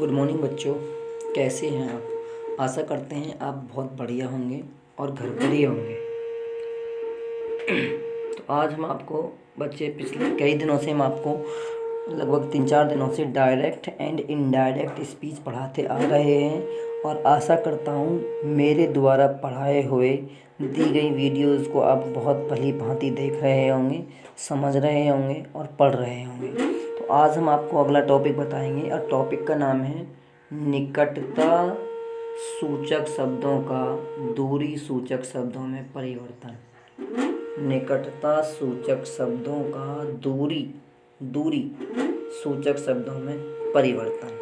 Good morning बच्चों, कैसे हैं आप। आशा करते हैं आप बहुत बढ़िया होंगे और घर पर ही होंगे। तो आज हम आपको बच्चे पिछले कई दिनों से हम आपको लगभग 3-4 दिनों से डायरेक्ट एंड इनडायरेक्ट स्पीच पढ़ाते आ रहे हैं और आशा करता हूँ मेरे द्वारा पढ़ाए हुए दी गई वीडियोज़ को आप बहुत भली भांति देख रहे होंगे, समझ रहे होंगे और पढ़ रहे होंगे। तो आज हम आपको अगला टॉपिक बताएंगे और टॉपिक का नाम है निकटता सूचक शब्दों का दूरी सूचक शब्दों में परिवर्तन। निकटता सूचक शब्दों का दूरी सूचक शब्दों में परिवर्तन।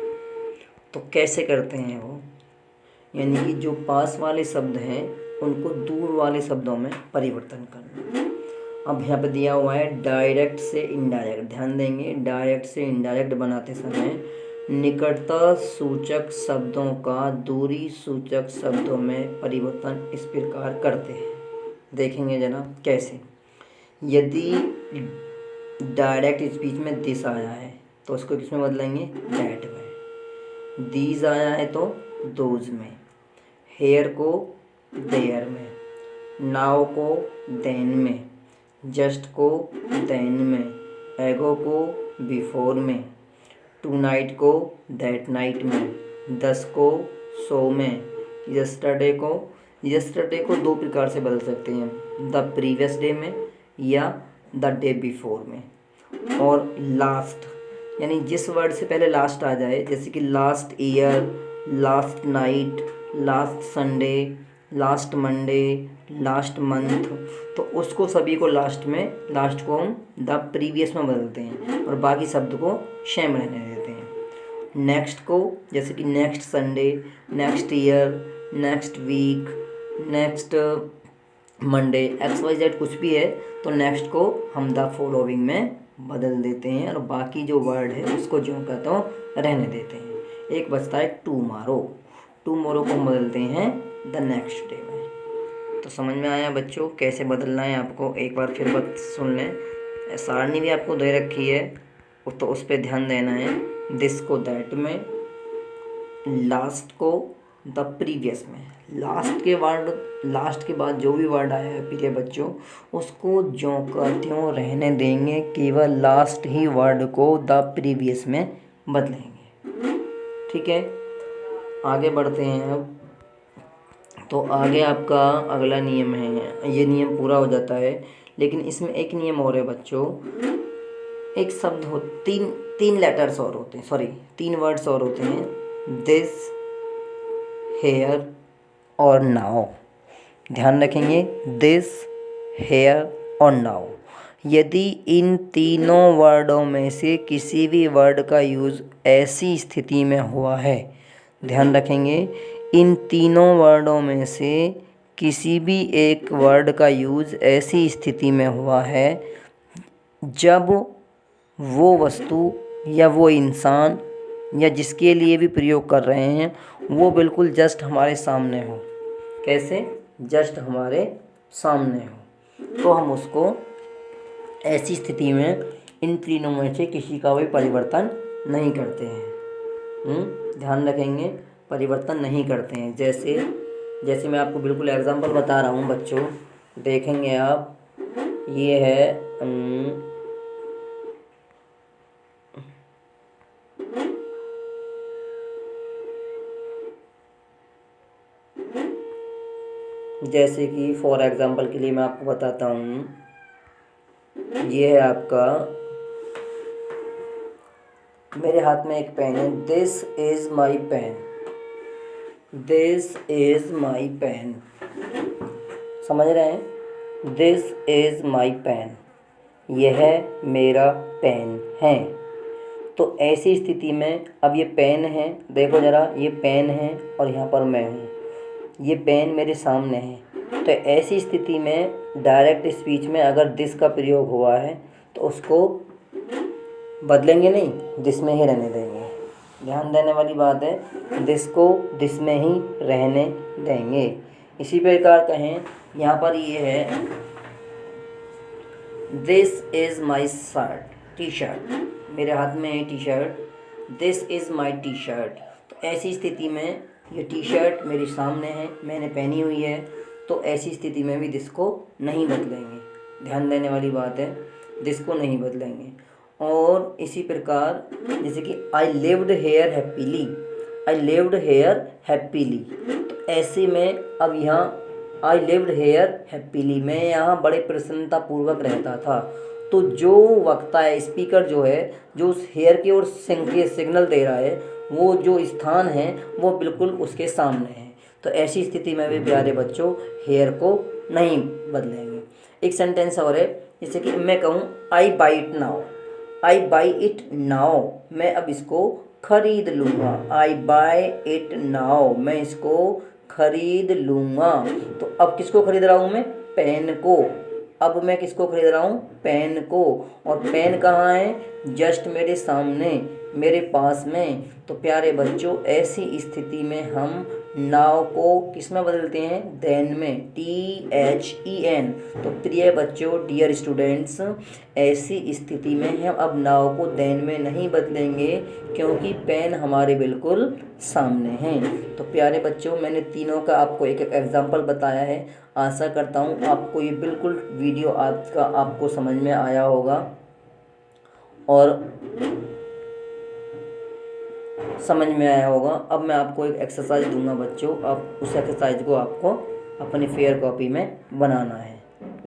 तो कैसे करते हैं वो, यानी कि जो पास वाले शब्द हैं उनको दूर वाले शब्दों में परिवर्तन करना। अब यहाँ पे दिया हुआ है डायरेक्ट से इनडायरेक्ट। ध्यान देंगे, डायरेक्ट से इनडायरेक्ट बनाते समय निकटता सूचक शब्दों का दूरी सूचक शब्दों में परिवर्तन इस प्रकार करते हैं। देखेंगे जरा कैसे। यदि डायरेक्ट स्पीच में दिस आया है तो उसको किस में बदलेंगे, दैट में। दीज आया है तो दोज में, हेयर को देयर में, नाउ को देन में, जस्ट को देन में, एगो को बिफोर में, टू नाइट को दैट नाइट में, 10 को सो में, यस्टरडे को दो प्रकार से बदल सकते हैं, द प्रीवियस डे में या द डे बिफोर में। और लास्ट, यानी जिस वर्ड से पहले लास्ट आ जाए, जैसे कि last year, last night, last Sunday, last Monday, last month, तो उसको सभी को लास्ट को हम द प्रीवियस में बदलते हैं और बाकी शब्द को सेम रहने देते हैं। नेक्स्ट को, जैसे कि next Sunday, next year, next week, next Monday, XYZ कुछ भी है तो नेक्स्ट को हम द फॉलोइंग में बदल देते हैं और बाकी जो वर्ड है उसको जो कहते हो रहने देते हैं। एक बचता है टुमारो को हम बदलते हैं द नेक्स्ट डे में। तो समझ में आया बच्चों कैसे बदलना है आपको। एक बार फिर बात सुन लें। सारणी भी आपको दे रखी है तो उस पर ध्यान देना है। दिस को दैट में, लास्ट को द प्रीवियस में। लास्ट के बाद जो भी वर्ड आया है प्रिय बच्चों उसको ज्यों का त्यों रहने देंगे, केवल लास्ट ही वर्ड को द प्रीवियस में बदलेंगे। ठीक है, आगे बढ़ते हैं अब। तो आगे आपका अगला नियम है, ये नियम पूरा हो जाता है लेकिन इसमें एक नियम और है बच्चों। एक शब्द हो, तीन लेटर्स और होते हैं, सॉरी 3 वर्ड्स और होते हैं, दिस, हेयर और नाउ। ध्यान रखेंगे, दिस, हेयर और नाउ। यदि इन तीनों वर्डों में से किसी भी वर्ड का यूज़ ऐसी स्थिति में हुआ है, ध्यान रखेंगे, इन तीनों वर्डों में से किसी भी एक वर्ड का यूज़ ऐसी स्थिति में हुआ है जब वो वस्तु या वो इंसान या जिसके लिए भी प्रयोग कर रहे हैं वो बिल्कुल जस्ट हमारे सामने हो। कैसे, जस्ट हमारे सामने हो, तो हम उसको ऐसी स्थिति में इन तीनों में से किसी का भी परिवर्तन नहीं करते हैं। ध्यान रखेंगे, परिवर्तन नहीं करते हैं। जैसे मैं आपको बिल्कुल एग्जांपल बता रहा हूँ बच्चों, देखेंगे आप। ये है जैसे कि फॉर एग्जांपल के लिए मैं आपको बताता हूँ, ये है आपका, मेरे हाथ में एक पेन है, this is my pen, this is my pen. समझ रहे हैं, दिस इज़ माई पेन, यह मेरा पेन है। तो ऐसी स्थिति में अब ये पेन है, देखो ज़रा, ये पेन है और यहाँ पर मैं हूँ, ये पेन मेरे सामने है। तो ऐसी स्थिति में डायरेक्ट स्पीच में अगर दिस का प्रयोग हुआ है तो उसको बदलेंगे नहीं, दिस में ही रहने देंगे। ध्यान देने वाली बात है, दिस को दिस में ही रहने देंगे। इसी प्रकार कहें, यहाँ पर ये है, this is my shirt, T shirt, मेरे हाथ में है T shirt, this is my T shirt, ऐसी स्थिति में ये टी शर्ट मेरे सामने है, मैंने पहनी हुई है, तो ऐसी स्थिति में भी दिस को नहीं बदलेंगे। ध्यान देने वाली बात है, दिस को नहीं बदलेंगे। और इसी प्रकार जैसे कि I lived hair happily, I lived hair happily, तो ऐसे में अब यहाँ आई लिव्ड हेयर हैप्पीली, मैं यहाँ बड़े प्रसन्नतापूर्वक रहता था। तो जो वक्ता है, स्पीकर जो है, जो उस हेयर की ओर सिग्नल दे रहा है, वो जो स्थान है वो बिल्कुल उसके सामने है। तो ऐसी स्थिति में भी प्यारे बच्चों हेयर को नहीं बदलेंगे। एक सेंटेंस और है, जैसे कि मैं कहूँ I buy it now, I buy it now, मैं अब इसको खरीद लूँगा। आई बाई इट नाउ, मैं इसको खरीद लूँगा। तो अब किसको खरीद रहा हूँ मैं? पेन को। अब मैं किसको खरीद रहा हूँ? पेन को। और पेन कहाँ है? जस्ट मेरे सामने, मेरे पास में। तो प्यारे बच्चों ऐसी स्थिति में हम नाव को किस में बदलते हैं? देन में, THEN। तो प्रिय बच्चों, डियर स्टूडेंट्स, ऐसी स्थिति में हम अब नाव को देन में नहीं बदलेंगे क्योंकि पेन हमारे बिल्कुल सामने हैं। तो प्यारे बच्चों मैंने तीनों का आपको एक एक एग्जाम्पल बताया है। आशा करता हूँ आपको ये बिल्कुल वीडियो आपको समझ में आया होगा और समझ में आया होगा। अब मैं आपको एक एक्सरसाइज दूंगा बच्चों, आप उस एक्सरसाइज को आपको अपनी फेयर कॉपी में बनाना है।